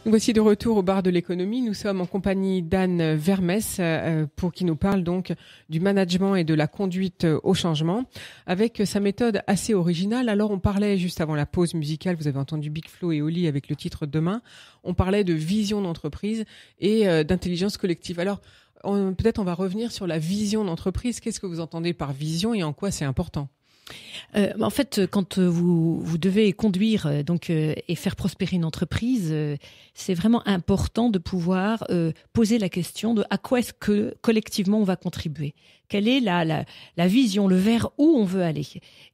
Nous voici de retour au bar de l'économie. Nous sommes en compagnie d'Anne Vermès pour qui nous parle donc du management et de la conduite au changement avec sa méthode assez originale. Alors on parlait juste avant la pause musicale, vous avez entendu Big Flo et Oli avec le titre Demain. On parlait de vision d'entreprise et d'intelligence collective. Alors peut-être on va revenir sur la vision d'entreprise. Qu'est-ce que vous entendez par vision et en quoi c'est important ? En fait, quand vous devez conduire et faire prospérer une entreprise, c'est vraiment important de pouvoir poser la question de à quoi est-ce que collectivement on va contribuer. Quelle est la vision, le vers où on veut aller.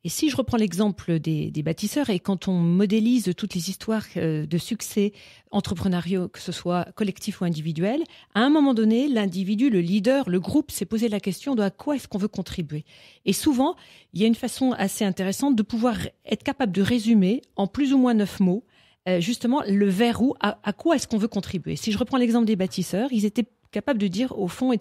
Et si je reprends l'exemple des bâtisseurs et quand on modélise toutes les histoires de succès entrepreneuriaux, que ce soit collectif ou individuel, à un moment donné, l'individu, le leader, le groupe s'est posé la question de à quoi est-ce qu'on veut contribuer. Et souvent, il y a une façon assez intéressante de pouvoir être capable de résumer en plus ou moins 9 mots justement le vers où, à quoi est-ce qu'on veut contribuer. Si je reprends l'exemple des bâtisseurs, ils étaient capables de dire au fond,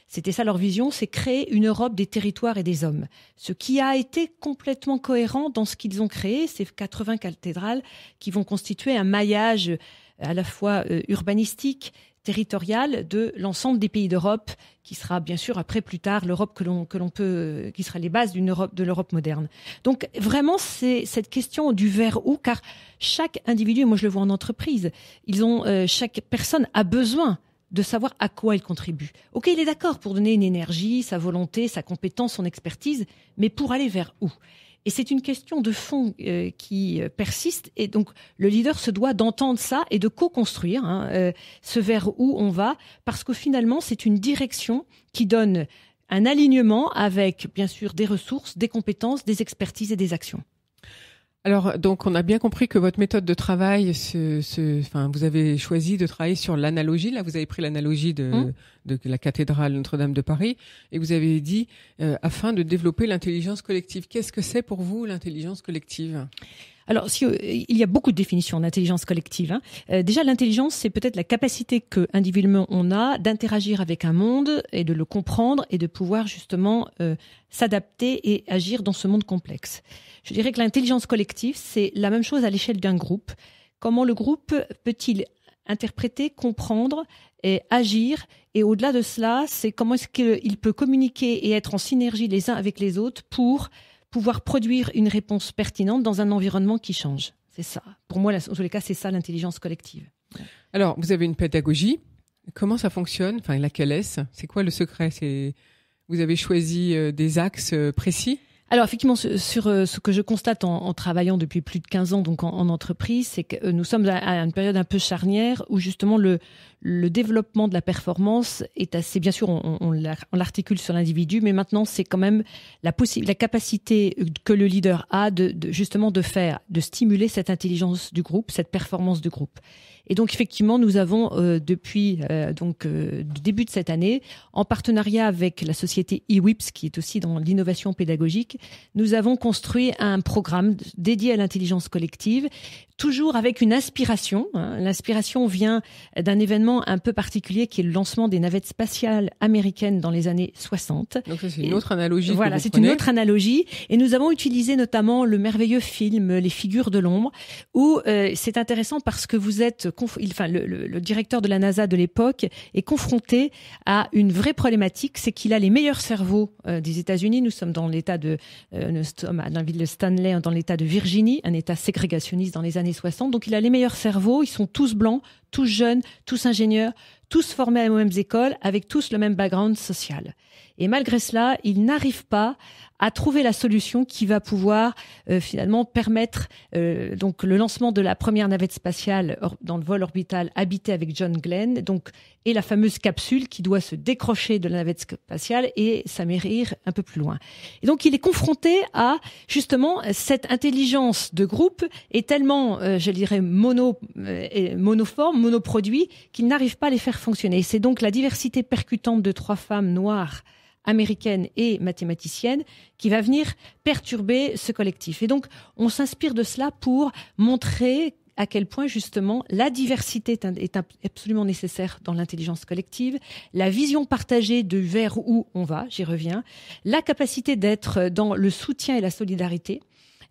c'était ça leur vision, c'est créer une Europe des territoires et des hommes. Ce qui a été complètement cohérent dans ce qu'ils ont créé, ces 80 cathédrales qui vont constituer un maillage à la fois urbanistique, territorial de l'ensemble des pays d'Europe, qui sera bien sûr après plus tard l'Europe qui sera les bases de l'Europe moderne. Donc vraiment c'est cette question du vers où, car chaque individu, et moi je le vois en entreprise, chaque personne a besoin de savoir à quoi il contribue. Ok, il est d'accord pour donner une énergie, sa volonté, sa compétence, son expertise, mais pour aller vers où ? Et c'est une question de fond qui persiste. Et donc, le leader se doit d'entendre ça et de co-construire ce vers où on va, parce que finalement, c'est une direction qui donne un alignement avec, bien sûr, des ressources, des compétences, des expertises et des actions. Alors, donc, on a bien compris que votre méthode de travail, vous avez choisi de travailler sur l'analogie. Là, vous avez pris l'analogie de la cathédrale Notre-Dame de Paris et vous avez dit afin de développer l'intelligence collective. Qu'est-ce que c'est pour vous l'intelligence collective ? Alors, il y a beaucoup de définitions d'intelligence collective. Déjà, l'intelligence, c'est peut-être la capacité que individuellement on a d'interagir avec un monde et de le comprendre et de pouvoir justement s'adapter et agir dans ce monde complexe. Je dirais que l'intelligence collective, c'est la même chose à l'échelle d'un groupe. Comment le groupe peut-il interpréter, comprendre et agir ? Et au-delà de cela, c'est comment est-ce qu'il peut communiquer et être en synergie les uns avec les autres pour pouvoir produire une réponse pertinente dans un environnement qui change. C'est ça. Pour moi, en tous les cas, c'est ça l'intelligence collective. Alors, vous avez une pédagogie. Comment ça fonctionne ? Enfin, laquelle est-ce ? C'est quoi le secret ? Vous avez choisi des axes précis ? Alors effectivement, sur ce que je constate en travaillant depuis plus de 15 ans donc en entreprise, c'est que nous sommes à une période un peu charnière où justement le développement de la performance est assez, bien sûr, on l'articule sur l'individu, mais maintenant c'est quand même la capacité que le leader a de stimuler cette intelligence du groupe, cette performance du groupe. Et donc effectivement, nous avons depuis le début de cette année, en partenariat avec la société eWips, qui est aussi dans l'innovation pédagogique, nous avons construit un programme dédié à l'intelligence collective, toujours avec une inspiration. L'inspiration vient d'un événement un peu particulier qui est le lancement des navettes spatiales américaines dans les années 60. Donc ça, c'est une autre analogie. Voilà, c'est une autre analogie. Et nous avons utilisé notamment le merveilleux film Les Figures de l'ombre, où c'est intéressant parce que vous êtes, le directeur de la NASA de l'époque est confronté à une vraie problématique, c'est qu'il a les meilleurs cerveaux des États-Unis. Nous sommes dans l'état nous sommes dans la ville de Stanley, dans l'état de Virginie, un état ségrégationniste dans les années 60. Donc il a les meilleurs cerveaux, ils sont tous blancs, tous jeunes, tous ingénieurs, tous formés aux mêmes écoles, avec tous le même background social. Et malgré cela, il n'arrive pas à trouver la solution qui va pouvoir finalement permettre donc le lancement de la première navette spatiale dans le vol orbital habité avec John Glenn, donc et la fameuse capsule qui doit se décrocher de la navette spatiale et s'amérir un peu plus loin. Et donc il est confronté à justement cette intelligence de groupe est tellement, je dirais, monoforme, monoproduit, qu'il n'arrive pas à les faire fonctionner. Et c'est donc la diversité percutante de 3 femmes noires américaine et mathématicienne qui va venir perturber ce collectif. Et donc, on s'inspire de cela pour montrer à quel point, justement, la diversité est absolument nécessaire dans l'intelligence collective, la vision partagée de vers où on va, j'y reviens, la capacité d'être dans le soutien et la solidarité,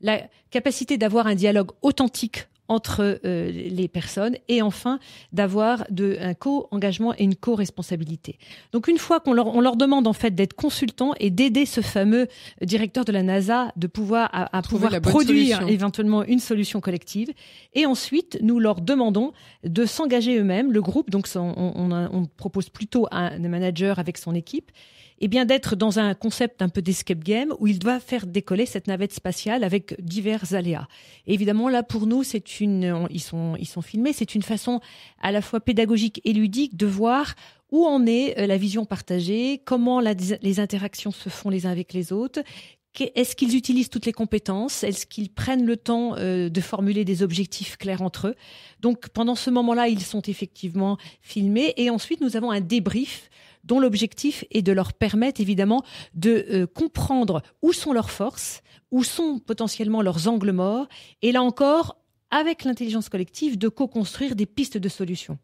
la capacité d'avoir un dialogue authentique entre les personnes et enfin d'avoir un co-engagement et une co-responsabilité. Donc une fois on leur demande en fait d'être consultants et d'aider ce fameux directeur de la NASA de pouvoir à pouvoir produire éventuellement une solution collective, et ensuite nous leur demandons de s'engager eux-mêmes, le groupe, donc on propose plutôt un manager avec son équipe, et bien d'être dans un concept un peu d'escape game où il doit faire décoller cette navette spatiale avec divers aléas. Et évidemment, là, pour nous, ils sont filmés, c'est une façon à la fois pédagogique et ludique de voir où en est la vision partagée, comment les interactions se font les uns avec les autres. Est-ce qu'ils utilisent toutes les compétences? Est-ce qu'ils prennent le temps de formuler des objectifs clairs entre eux? Donc, pendant ce moment-là, ils sont effectivement filmés. Et ensuite, nous avons un débrief dont l'objectif est de leur permettre évidemment de comprendre où sont leurs forces, où sont potentiellement leurs angles morts, et là encore, avec l'intelligence collective, de co-construire des pistes de solutions.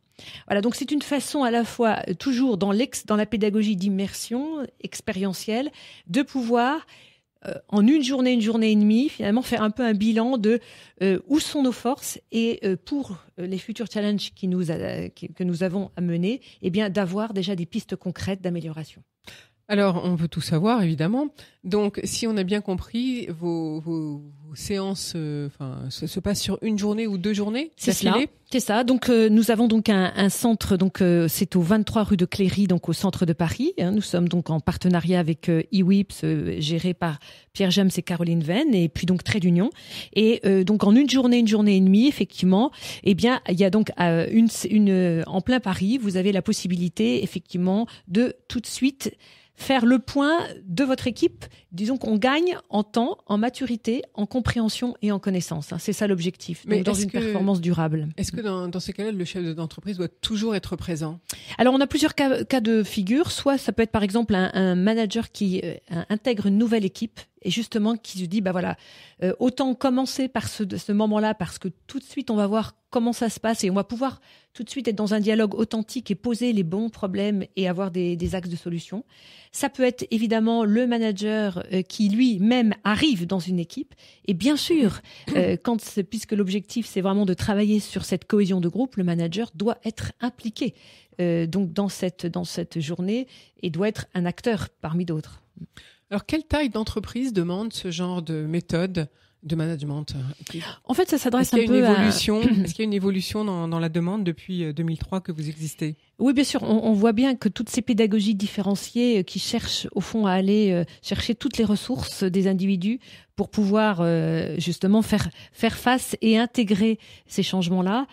Voilà, donc c'est une façon à la fois, toujours dans la pédagogie d'immersion expérientielle, de pouvoir en une journée et demie, finalement, faire un peu un bilan de où sont nos forces et pour les futurs challenges que nous avons à mener, eh bien, d'avoir déjà des pistes concrètes d'amélioration. Alors, on veut tout savoir, évidemment. Donc, si on a bien compris, vos séances se passent sur une journée ou 2 journées? C'est ça. Donc, nous avons donc un centre, donc c'est au 23 rue de Cléry, donc au centre de Paris. Nous sommes donc en partenariat avec eWips, géré par Pierre James et Caroline Venn, et puis donc Trait d'Union. Et donc, en une journée et demie, effectivement, eh bien, il y a donc en plein Paris, vous avez la possibilité, effectivement, de tout de suite faire le point de votre équipe. Disons qu'on gagne en temps, en maturité, en compréhension et en connaissance. C'est ça l'objectif, donc dans une performance durable. Est-ce que dans ces cas-là, le chef d'entreprise doit toujours être présent? Alors, on a plusieurs cas de figure. Soit ça peut être par exemple un manager qui intègre une nouvelle équipe et justement qui se dit, autant commencer par ce moment-là, parce que tout de suite, on va voir comment ça se passe et on va pouvoir tout de suite être dans un dialogue authentique et poser les bons problèmes et avoir des axes de solution. Ça peut être évidemment le manager qui lui-même arrive dans une équipe. Et bien sûr, puisque l'objectif, c'est vraiment de travailler sur cette cohésion de groupe, le manager doit être impliqué donc dans cette journée et doit être un acteur parmi d'autres. Alors, quelle taille d'entreprise demande ce genre de méthode de management? En fait, ça s'adresse Est-ce qu'il y a une évolution dans la demande depuis 2003 que vous existez? Oui, bien sûr. On voit bien que toutes ces pédagogies différenciées qui cherchent au fond à aller chercher toutes les ressources des individus pour pouvoir justement faire face et intégrer ces changements-là.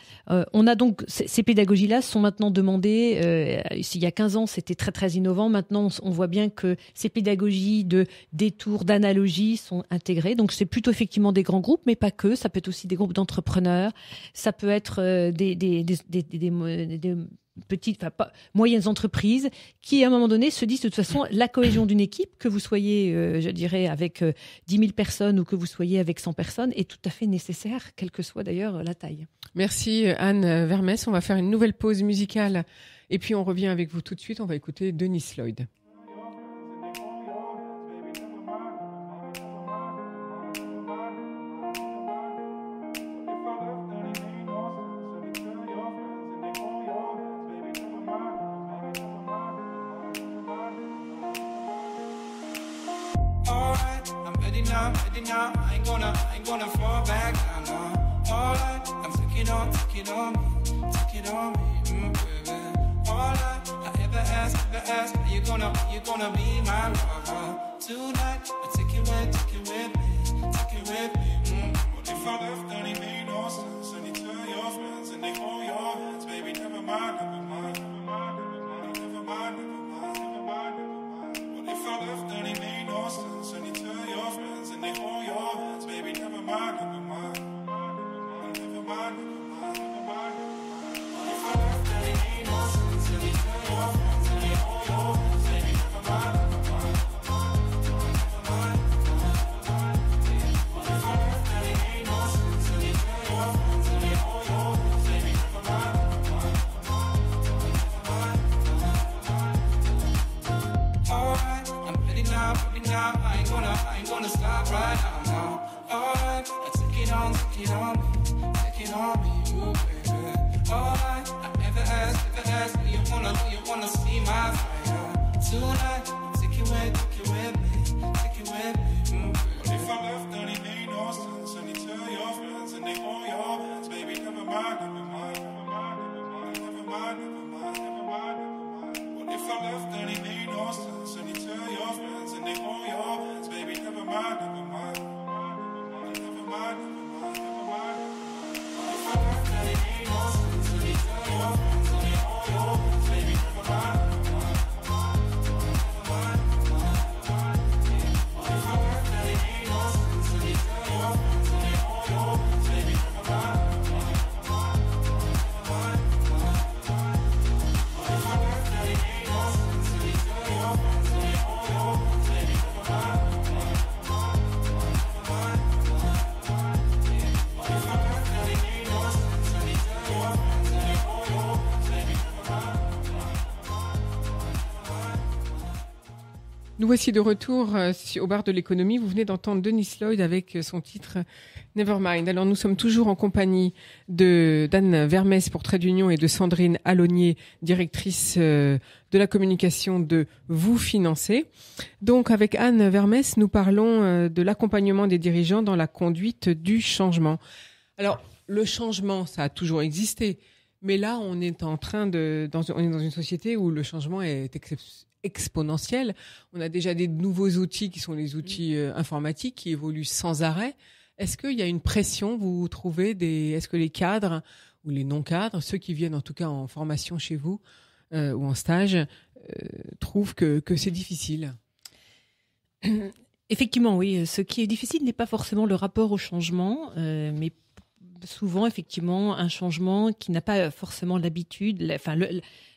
On a donc ces pédagogies-là sont maintenant demandées. Il y a 15 ans, c'était très très innovant. Maintenant, on voit bien que ces pédagogies de détours, d'analogies sont intégrées. Donc, c'est plutôt effectivement des grands groupes, mais pas que. Ça peut être aussi des groupes d'entrepreneurs. Ça peut être des petites, moyennes entreprises qui, à un moment donné, se disent de toute façon, la cohésion d'une équipe, que vous soyez, je dirais, avec 10 000 personnes ou que vous soyez avec 100 personnes, est tout à fait nécessaire, quelle que soit d'ailleurs la taille. Merci Anne Vermès. On va faire une nouvelle pause musicale et puis on revient avec vous tout de suite. On va écouter Dennis Lloyd. Now, I ain't gonna fall back down now. All right, I'm take it on me, baby. All I ever ask, are you gonna be my lover? Tonight, I take it with me. What if I left, then it made no sense? And you tell your friends and they hold your hands, baby, never mind. What if I left, then it made no sense? And you tell your friends and they hold your hands, baby, never mind. What if I left, then it made no sense? And you tell your friends and they hold your hands, baby, never mind. What if I left, then it made no sense? And you tell your friends and they hold your hands, baby, never mind. Alright, I'm ready now. I ain't gonna stop right now. Alright, I take it on me. take it on me, ooh, baby. All I ever ask, do you wanna see my fire? Tonight, take it with me, take it with me. But if I left, then it made no sense. And you tell your friends, and they want your hands, baby. Never mind, never mind, never mind, never mind, never mind, never mind, never mind. What if I left, then it made no sense. And you tell your friends, and they want your hands, baby. Never mind, never mind, never mind, never mind, never mind. What if I left, then it made no sense. And you tell your friends, and they want your hands, baby. Never mind. Nous voici de retour au bar de l'économie. Vous venez d'entendre Dennis Lloyd avec son titre Nevermind. Alors nous sommes toujours en compagnie de d'Anne Vermès pour Trait d'Union et de Sandrine Alonier, directrice de la communication de Vous Financer. Donc avec Anne Vermès, nous parlons de l'accompagnement des dirigeants dans la conduite du changement. Alors le changement, ça a toujours existé, mais là on est on est dans une société où le changement est exponentielle. On a déjà des nouveaux outils qui sont les outils informatiques qui évoluent sans arrêt. Est-ce qu'il y a une pression, vous trouvez, est-ce que les cadres ou les non-cadres, ceux qui viennent en tout cas en formation chez vous ou en stage, trouvent que c'est difficile? Effectivement, oui. Ce qui est difficile n'est pas forcément le rapport au changement, mais souvent, effectivement, un changement qui n'a pas forcément l'habitude,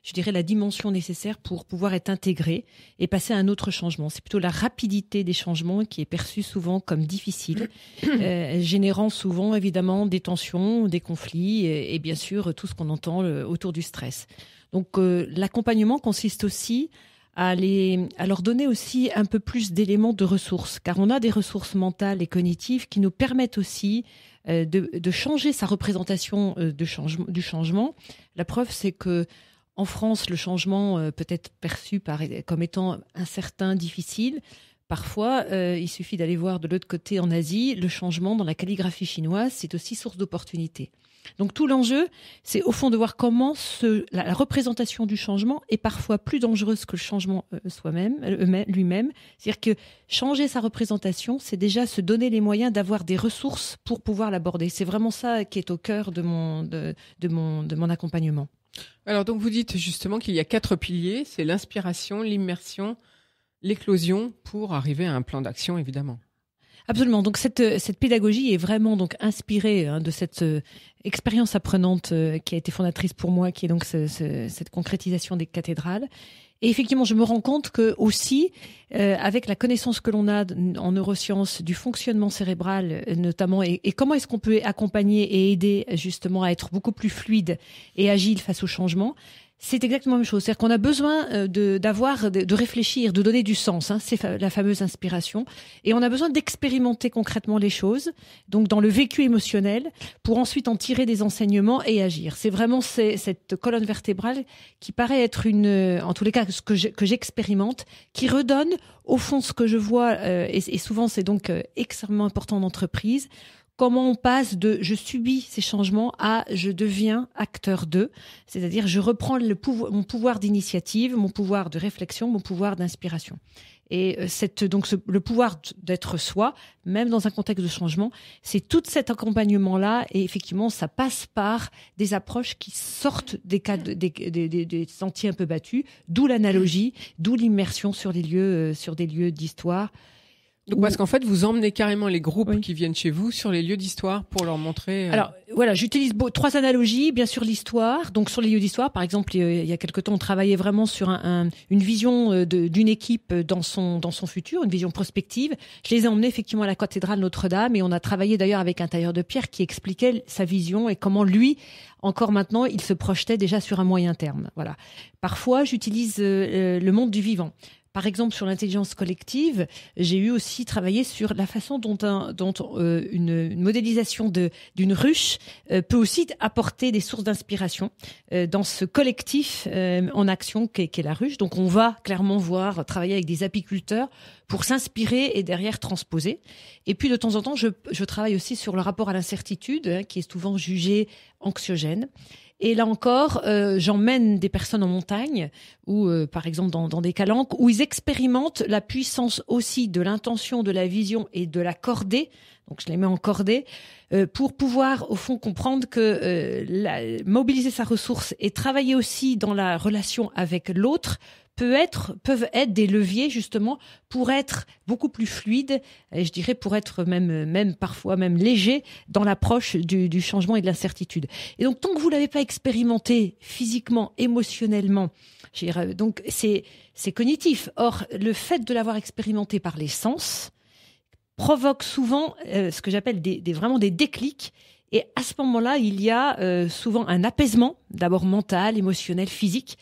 je dirais la dimension nécessaire pour pouvoir être intégré et passer à un autre changement. C'est plutôt la rapidité des changements qui est perçue souvent comme difficile, générant souvent évidemment des tensions, des conflits et bien sûr tout ce qu'on entend autour du stress. Donc l'accompagnement consiste aussi à leur donner aussi un peu plus d'éléments de ressources, car on a des ressources mentales et cognitives qui nous permettent aussi de changer sa représentation du changement. La preuve, c'est que en France, le changement peut être perçu comme étant incertain, difficile. Parfois, il suffit d'aller voir de l'autre côté en Asie, le changement dans la calligraphie chinoise, c'est aussi source d'opportunités. Donc tout l'enjeu, c'est au fond de voir comment la représentation du changement est parfois plus dangereuse que le changement lui-même. C'est-à-dire que changer sa représentation, c'est déjà se donner les moyens d'avoir des ressources pour pouvoir l'aborder. C'est vraiment ça qui est au cœur de mon accompagnement. Alors donc vous dites justement qu'il y a 4 piliers, c'est l'inspiration, l'immersion, l'éclosion pour arriver à un plan d'action évidemment. Absolument. Donc cette pédagogie est vraiment donc inspirée de cette expérience apprenante qui a été fondatrice pour moi, qui est donc cette concrétisation des cathédrales. Et effectivement, je me rends compte que aussi, avec la connaissance que l'on a en neurosciences du fonctionnement cérébral, notamment, et comment est-ce qu'on peut accompagner et aider justement à être beaucoup plus fluide et agile face au changement. C'est exactement la même chose. C'est-à-dire qu'on a besoin de réfléchir, de donner du sens. C'est la fameuse inspiration. Et on a besoin d'expérimenter concrètement les choses, donc dans le vécu émotionnel, pour ensuite en tirer des enseignements et agir. C'est vraiment cette colonne vertébrale qui paraît être en tous les cas, ce que j'expérimente, qui redonne au fond ce que je vois, et souvent c'est donc extrêmement important en entreprise. Comment on passe de « je subis ces changements » à « je deviens acteur d'eux », c'est-à-dire je reprends mon pouvoir d'initiative, mon pouvoir de réflexion, mon pouvoir d'inspiration. Et le pouvoir d'être soi, même dans un contexte de changement, c'est tout cet accompagnement-là. Et effectivement, ça passe par des approches qui sortent des sentiers un peu battus, d'où l'analogie, d'où l'immersion sur des lieux d'histoire. Donc parce qu'en fait, vous emmenez carrément les groupes qui viennent chez vous sur les lieux d'histoire pour leur montrer... Alors voilà, j'utilise 3 analogies. Bien sûr, l'histoire. Donc sur les lieux d'histoire, par exemple, il y a quelque temps, on travaillait vraiment sur une vision d'une équipe dans son futur, une vision prospective. Je les ai emmenés effectivement à la cathédrale Notre-Dame et on a travaillé d'ailleurs avec un tailleur de pierre qui expliquait sa vision et comment lui, encore maintenant, il se projetait déjà sur un moyen terme. Voilà. Parfois, j'utilise le monde du vivant. Par exemple, sur l'intelligence collective, j'ai eu aussi travaillé sur la façon dont une modélisation d'une ruche peut aussi apporter des sources d'inspiration dans ce collectif en action qu'est la ruche. Donc, on va clairement voir travailler avec des apiculteurs pour s'inspirer et derrière transposer. Et puis, de temps en temps, je travaille aussi sur le rapport à l'incertitude, qui est souvent jugé anxiogène. Et là encore, j'emmène des personnes en montagne ou par exemple dans des calanques où ils expérimentent la puissance aussi de l'intention, de la vision et de la cordée. Donc je les mets en cordée pour pouvoir au fond comprendre que mobiliser sa ressource et travailler aussi dans la relation avec l'autre peuvent être des leviers justement pour être beaucoup plus fluide et je dirais pour être même parfois même léger dans l'approche du changement et de l'incertitude. Et donc tant que vous l'avez pas expérimenté physiquement, émotionnellement, je dirais, donc c'est cognitif. Or le fait de l'avoir expérimenté par les sens provoque souvent ce que j'appelle vraiment des déclics. Et à ce moment-là, il y a souvent un apaisement, d'abord mental, émotionnel, physique.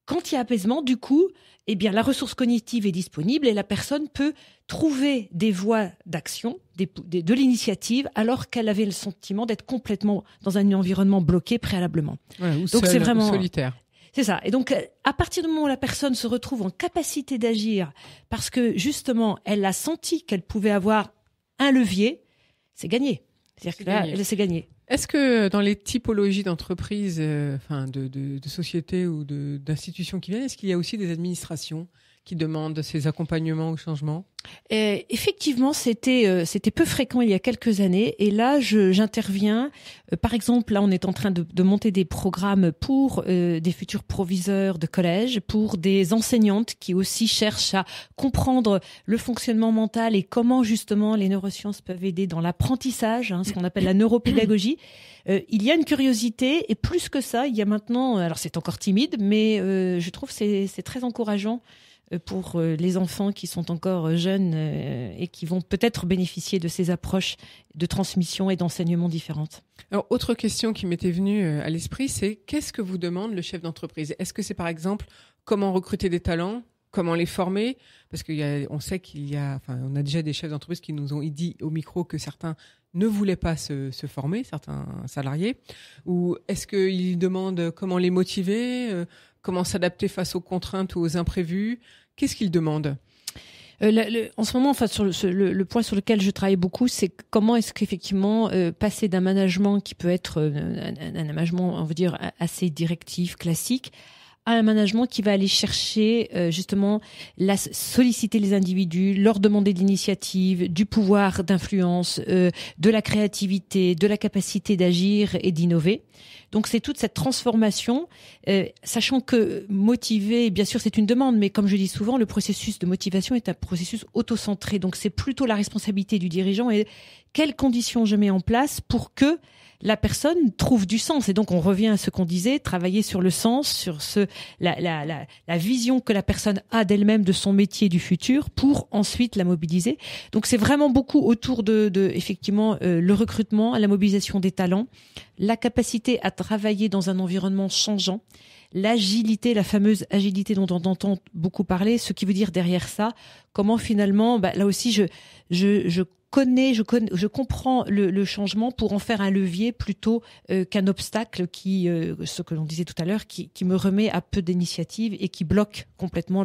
Quand il y a apaisement, du coup, eh bien, la ressource cognitive est disponible et la personne peut trouver des voies d'action, de l'initiative, alors qu'elle avait le sentiment d'être complètement dans un environnement bloqué préalablement. Ouais, ou donc seul, c'est vraiment ou solitaire. C'est ça. Et donc, à partir du moment où la personne se retrouve en capacité d'agir, parce que justement, elle a senti qu'elle pouvait avoir un levier, c'est gagné. C'est-à-dire que là, elle s'est gagnée. Est-ce que dans les typologies d'entreprises, de sociétés ou d'institutions qui viennent, est-ce qu'il y a aussi des administrations qui demandent ces accompagnements au changement ? Effectivement, c'était peu fréquent il y a quelques années. Et là, j'interviens. Par exemple, là, on est en train de monter des programmes pour des futurs proviseurs de collège, pour des enseignantes qui aussi cherchent à comprendre le fonctionnement mental et comment justement les neurosciences peuvent aider dans l'apprentissage, ce qu'on appelle la neuropédagogie. Il y a une curiosité et plus que ça, il y a maintenant, alors c'est encore timide, mais je trouve que c'est très encourageant pour les enfants qui sont encore jeunes et qui vont peut-être bénéficier de ces approches de transmission et d'enseignement différentes. Alors, autre question qui m'était venue à l'esprit, c'est qu'est-ce que vous demande le chef d'entreprise ? Est-ce que c'est par exemple comment recruter des talents ? Comment les former ? Parce on sait on a déjà des chefs d'entreprise qui nous ont dit au micro que certains ne voulaient pas se former, certains salariés. Ou est-ce qu'ils demandent comment les motiver ? Comment s'adapter face aux contraintes ou aux imprévus ? Qu'est-ce qu'ils demandent ? En ce moment, sur le point sur lequel je travaille beaucoup, c'est comment est-ce qu'effectivement passer d'un management qui peut être un management, on va dire, assez directif, classique, à un management qui va aller chercher justement solliciter les individus, leur demander de l'initiative, du pouvoir d'influence, de la créativité, de la capacité d'agir et d'innover. Donc c'est toute cette transformation, sachant que motiver, bien sûr c'est une demande, mais comme je dis souvent, le processus de motivation est un processus autocentré. Donc c'est plutôt la responsabilité du dirigeant et quelles conditions je mets en place pour que la personne trouve du sens. Et donc, on revient à ce qu'on disait, travailler sur le sens, sur la vision que la personne a d'elle-même, de son métier du futur, pour ensuite la mobiliser. Donc, c'est vraiment beaucoup autour de effectivement, le recrutement, la mobilisation des talents, la capacité à travailler dans un environnement changeant, l'agilité, la fameuse agilité dont on entend beaucoup parler, ce qui veut dire derrière ça, comment finalement, là aussi, je comprends le changement pour en faire un levier plutôt qu'un obstacle ce que l'on disait tout à l'heure, qui me remet à peu d'initiative et qui bloque complètement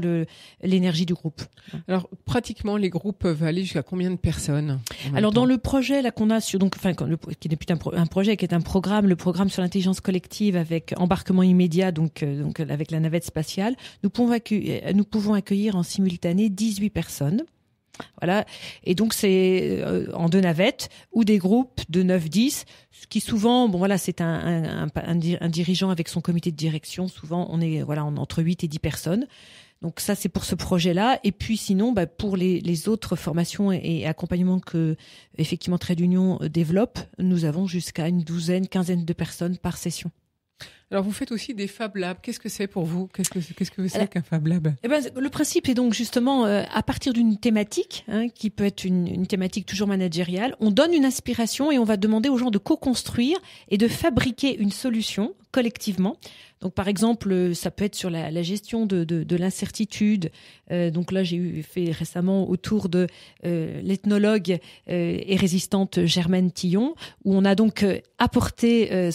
l'énergie du groupe. Alors, pratiquement, les groupes peuvent aller jusqu'à combien de personnes ? Alors, dans le projet là qu'on a qui n'est plus un projet, qui est un programme, le programme sur l'intelligence collective avec embarquement immédiat, donc avec la navette spatiale, nous pouvons accueillir en simultané 18 personnes. Voilà. Et donc, c'est en 2 navettes ou des groupes de 9-10, ce qui souvent, c'est un dirigeant avec son comité de direction. Souvent, on est entre 8 et 10 personnes. Donc ça, c'est pour ce projet-là. Et puis sinon, pour les autres formations et accompagnements que, effectivement, Trait d'Union développe, nous avons jusqu'à une douzaine, quinzaine de personnes par session. Alors, vous faites aussi des Fab Labs. Qu'est-ce que c'est pour vous? Qu'est-ce que c'est qu'un Fab Lab? Le principe est donc justement, à partir d'une thématique, qui peut être une thématique toujours managériale, on donne une inspiration et on va demander aux gens de co-construire et de fabriquer une solution collectivement. Donc, par exemple, ça peut être sur la gestion de l'incertitude. Donc là, j'ai fait récemment autour de l'ethnologue et résistante Germaine Tillon, où on a donc apporté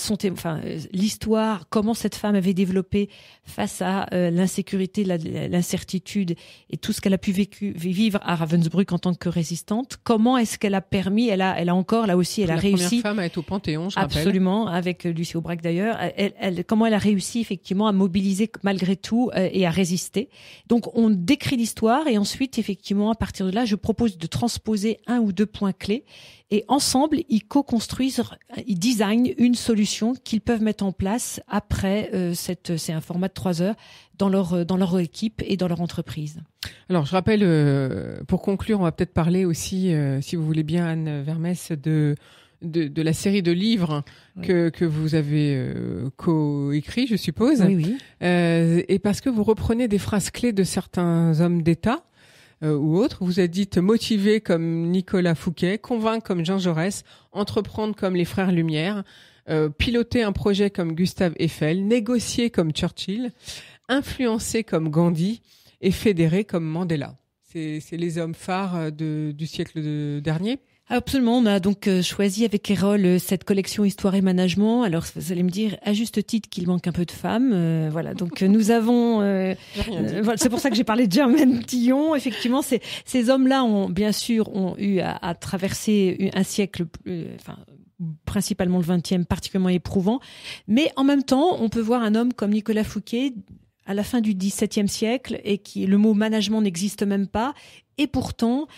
l'histoire, comment cette femme avait développé face à l'insécurité, l'incertitude et tout ce qu'elle a pu vivre à Ravensbrück en tant que résistante. Comment est-ce qu'elle a permis, elle a encore, là aussi, elle a réussi. La première femme à être au Panthéon, je rappelle. Absolument, avec Lucie Aubrac d'ailleurs. Comment elle a réussi effectivement à mobiliser malgré tout et à résister. Donc on décrit l'histoire et ensuite effectivement à partir de là je propose de transposer 1 ou 2 points clés et ensemble ils co-construisent, ils designent une solution qu'ils peuvent mettre en place après c'est un format de 3 heures dans leur équipe et dans leur entreprise. Alors je rappelle, pour conclure, on va peut-être parler aussi, si vous voulez bien Anne Vermès, de la série de livres que vous avez coécrit, je suppose. Oui. Et parce que vous reprenez des phrases clés de certains hommes d'État ou autres. Vous êtes dites motiver comme Nicolas Fouquet, convaincre comme Jean Jaurès, entreprendre comme les frères Lumière, piloter un projet comme Gustave Eiffel, négocier comme Churchill, influencer comme Gandhi et fédérer comme Mandela. C'est les hommes phares du siècle dernier. Absolument, on a donc choisi avec Erol cette collection Histoire et Management. Alors vous allez me dire à juste titre qu'il manque un peu de femmes, voilà. Donc nous avons, c'est pour ça que j'ai parlé de Germaine Tillon. Effectivement, ces hommes-là ont bien sûr eu à traverser un siècle, principalement le 20e, particulièrement éprouvant. Mais en même temps, on peut voir un homme comme Nicolas Fouquet à la fin du XVIIe siècle et le mot management n'existe même pas. Et pourtant,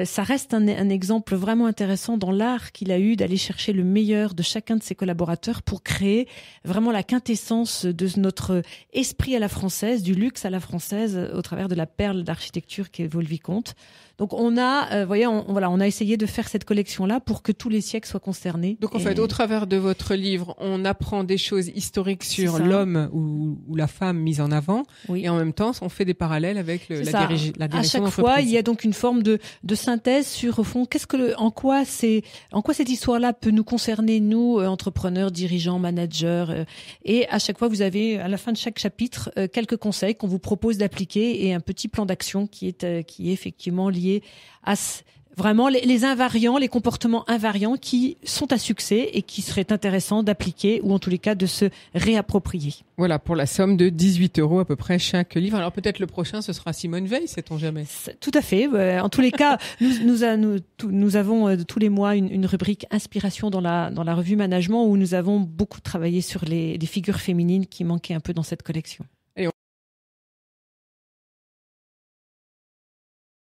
ça reste un exemple vraiment intéressant dans l'art qu'il a eu d'aller chercher le meilleur de chacun de ses collaborateurs pour créer vraiment la quintessence de notre esprit à la française, du luxe à la française, au travers de la perle d'architecture qu'est Vaux-le-Vicomte. Donc on a, on a essayé de faire cette collection-là pour que tous les siècles soient concernés. Donc en fait, au travers de votre livre, on apprend des choses historiques sur l'homme ou la femme mise en avant, oui. Et en même temps, on fait des parallèles avec la direction d'entreprise. À chaque fois, il y a donc une forme de synthèse sur, au fond, en quoi cette histoire-là peut nous concerner, nous, entrepreneurs, dirigeants, managers. Et à chaque fois, vous avez, à la fin de chaque chapitre, quelques conseils qu'on vous propose d'appliquer et un petit plan d'action qui est effectivement lié à vraiment les invariants, les comportements invariants qui sont à succès et qui seraient intéressants d'appliquer ou en tous les cas de se réapproprier. Voilà, pour la somme de 18 € à peu près chaque livre. Alors peut-être le prochain, ce sera Simone Veil, sait-on jamais. Tout à fait. En tous les cas, nous avons tous les mois une rubrique inspiration dans la revue Management où nous avons beaucoup travaillé sur les figures féminines qui manquaient un peu dans cette collection.